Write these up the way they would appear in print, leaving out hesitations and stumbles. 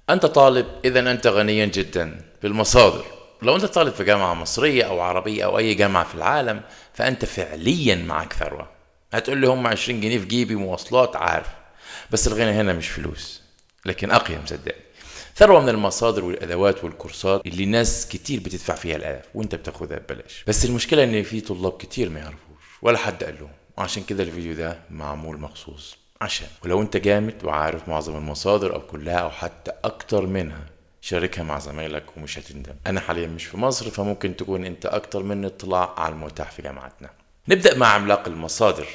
أنت طالب، إذا أنت غني جدا بالمصادر. لو أنت طالب في جامعة مصرية أو عربية أو أي جامعة في العالم، فأنت فعليا معك ثروة. هتقول لي هم 20 جنيه في جيبي مواصلات، عارف، بس الغنى هنا مش فلوس، لكن أقيم صدقني. ثروة من المصادر والأدوات والكورسات اللي ناس كتير بتدفع فيها الآلاف وأنت بتاخدها ببلاش. بس المشكلة إن في طلاب كتير ما يعرفوش ولا حد قال لهم، وعشان كده الفيديو ده معمول مخصوص عشان ولو أنت جامد وعارف معظم المصادر أو كلها أو حتى أكتر منها، شاركها مع زمايلك ومش هتندم. أنا حاليا مش في مصر، فممكن تكون أنت أكتر مني اطلاع على المتاح في جامعتنا. نبدأ مع عملاق المصادر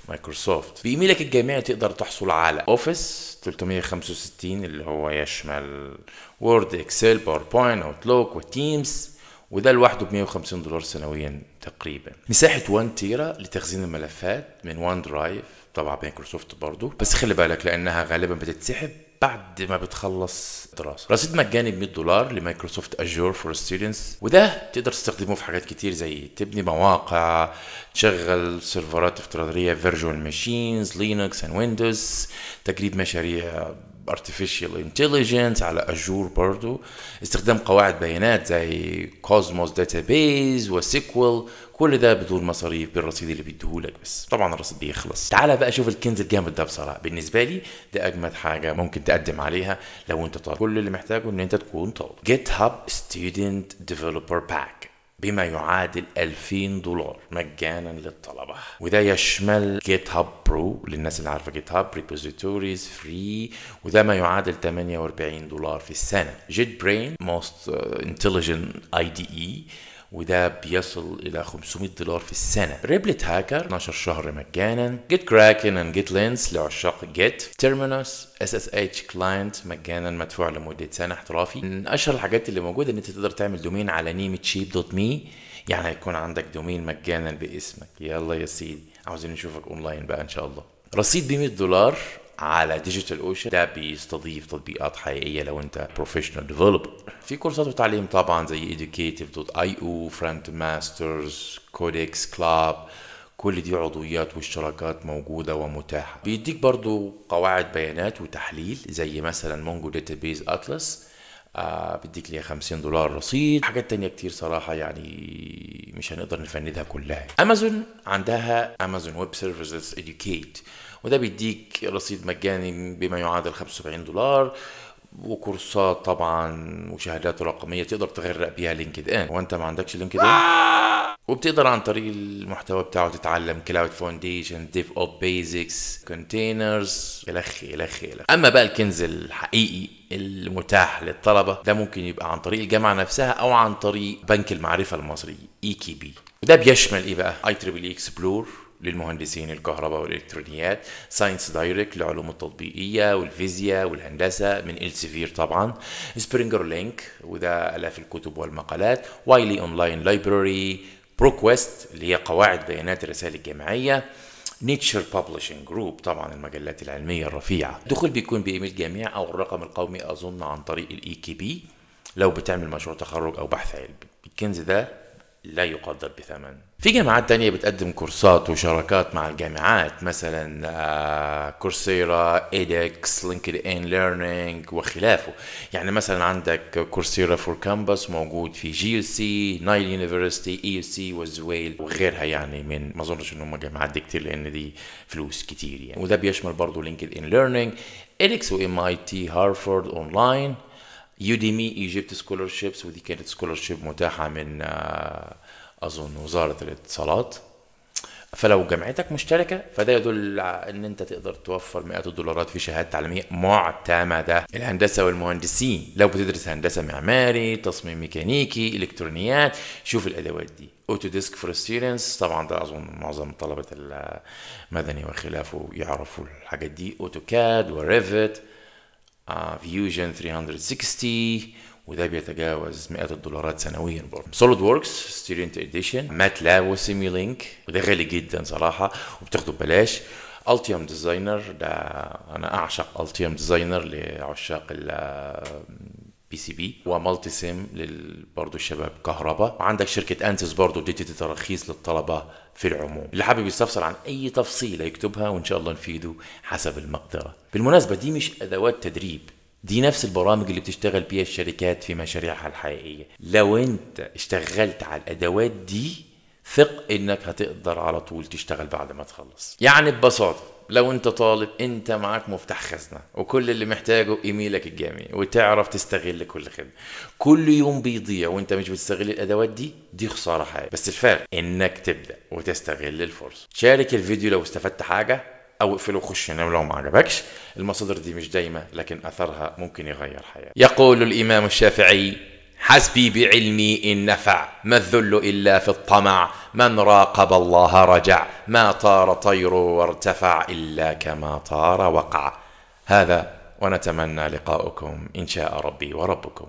مايكروسوفت. بإيميلك الجامعي تقدر تحصل على اوفيس 365 اللي هو يشمل وورد، اكسل، باوربوينت، اوتلوك وتيمز، وده لوحده ب $150 سنويا تقريبا. مساحة 1 تيرا لتخزين الملفات من وان درايف، طبعا مايكروسوفت برضو، بس خلي بالك لانها غالبا بتتسحب بعد ما بتخلص دراسة. رصيد مجاني ب $100 لمايكروسوفت اجور فور ستودنتس، وده تقدر تستخدمه في حاجات كتير زي تبني مواقع، تشغل سيرفرات افتراضية فيرجوال ماشينز لينكس اند ويندوز، تجريب مشاريع artificial intelligence على اجور برضو، استخدام قواعد بيانات زي كوزموس داتابيز وسيكوال، كل ده بدون مصاريف بالرصيد اللي بيديهولك. بس طبعا الرصيد بيخلص. تعال بقى شوف الكنز الجامد ده. بصراحه بالنسبه لي ده اجمد حاجه ممكن تقدم عليها لو انت طالب. كل اللي محتاجه ان انت تكون طالب. جيت هاب ستودنت ديفلوبر باك بما يعادل $2000 مجانا للطلبة، وده يشمل جيت هاب برو للناس اللي عارفة جيت هاب، ريبوزيتوريز فري، وده ما يعادل $48 في السنة. جيت برين موست انتليجنت اي دي اي، وده بيصل الى $500 في السنه. ريبلت هاكر 12 شهر مجانا. جيت كراكن اند جيت لينس لعشاق جيت. تيرمينوس اس اس اتش كلاينت مجانا مدفوع لمده سنه احترافي. من اشهر الحاجات اللي موجوده ان انت تقدر تعمل دومين على نيمتشيب.me، يعني هيكون عندك دومين مجانا باسمك. يلا يا سيدي، عاوزين نشوفك اونلاين بقى ان شاء الله. رصيد ب $100 على ديجيتال اوشن، ده بيستضيف تطبيقات حقيقيه لو انت بروفيشنال ديفلوبر. في كورسات وتعليم طبعا زي educative.io، فرونت ماسترز، كودكس كلاب، كل دي عضويات واشتراكات موجودة ومتاحة. بيديك برضو قواعد بيانات وتحليل زي مثلا مونجو داتابيز اتلس، بديك ليها $50 رصيد. حاجات تانية كتير صراحة يعني مش هنقدر نفندها كلها. امازون عندها امازون ويب سيرفيسز اديوكيت، وده بيديك رصيد مجاني بما يعادل $75، وكورسات طبعا وشهادات رقميه تقدر تغرق بيها لينكد ان. وانت ما عندكش لينكد ان؟ وبتقدر عن طريق المحتوى بتاعه تتعلم كلاود فاونديشن، ديف اوب بيزكس، كونتينرز، الخ. اما بقى الكنز الحقيقي المتاح للطلبه ده ممكن يبقى عن طريق الجامعه نفسها او عن طريق بنك المعرفه المصري EKB، وده بيشمل ايه بقى؟ IEEE اكسبلور للمهندسين الكهرباء والالكترونيات، ساينس دايركت للعلوم التطبيقيه والفيزياء والهندسه من إلسيفير طبعا، سبرينجر لينك وده الاف الكتب والمقالات، وايلي اونلاين لايبراري، بروكويست اللي هي قواعد بيانات الرسائل الجامعيه، نيتشر بابلشنج جروب طبعا المجلات العلميه الرفيعه. الدخول بيكون بايميل جامعي او الرقم القومي اظن عن طريق الEKB لو بتعمل مشروع تخرج او بحث علمي. الكنز ده لا يقدر بثمن. في جامعات تانية بتقدم كورسات وشراكات مع الجامعات، مثلا كورسيرا، ايدكس، لينكد ان ليرنينج وخلافه. يعني مثلا عندك كورسيرا فور كامبس موجود في GUC، نايل يونيفرسيتي، EUC والزويل وغيرها. يعني من ما اظنش ان هم جامعات دي كتير لان دي فلوس كتير يعني. وده بيشمل برضه لينكد ان ليرنينج، ايدكس وMIT، هارفارد اونلاين، يوديمي، ايجيبت سكولرشيبس، ودي كانت سكولرشيب متاحة من اظن وزارة الاتصالات. فلو جامعتك مشتركة فده يدل ان انت تقدر توفر مئات الدولارات في شهادات تعليمية معتمدة. الهندسة والمهندسين، لو بتدرس هندسة معماري، تصميم ميكانيكي، الكترونيات، شوف الادوات دي. اوتوديسك فور ستودنتس طبعا ده اظن معظم طلبة المدني وخلافه يعرفوا الحاجات دي. اوتوكاد وريفت، فيوجن 360، وده بيتجاوز مئات الدولارات سنويا برضه. سوليد ووركس ستودنت اديشن، ماتلاب وسيميلينك، وده غالي جدا صراحه وبتاخده ببلاش. التيوم ديزاينر، ده انا اعشق التيوم ديزاينر لعشاق PCB، ومالتي سيم برضه الشباب كهرباء. وعندك شركه انسس برضه اديتي تراخيص للطلبه في العموم. اللي حابب يستفسر عن اي تفصيله يكتبها وان شاء الله نفيده حسب المقدره. بالمناسبه دي مش ادوات تدريب، دي نفس البرامج اللي بتشتغل بيها الشركات في مشاريعها الحقيقية. لو انت اشتغلت على الادوات دي ثق انك هتقدر على طول تشتغل بعد ما تخلص. يعني ببساطة لو انت طالب، انت معاك مفتاح خزنة وكل اللي محتاجه ايميلك الجامعي وتعرف تستغل كل خدمة. كل يوم بيضيع وانت مش بتستغل الادوات دي خسارة حقيقية. بس الفرق انك تبدأ وتستغل الفرصة. شارك الفيديو لو استفدت حاجة، او اقفله وخش نام لو ما عجبكش. المصادر دي مش دايمة لكن اثرها ممكن يغير حياتك. يقول الامام الشافعي: حسبي بعلمي إن نفع، ما الذل إلا في الطمع، من راقب الله رجع، ما طار طير وارتفع إلا كما طار وقع. هذا ونتمنى لقاؤكم إن شاء ربي وربكم.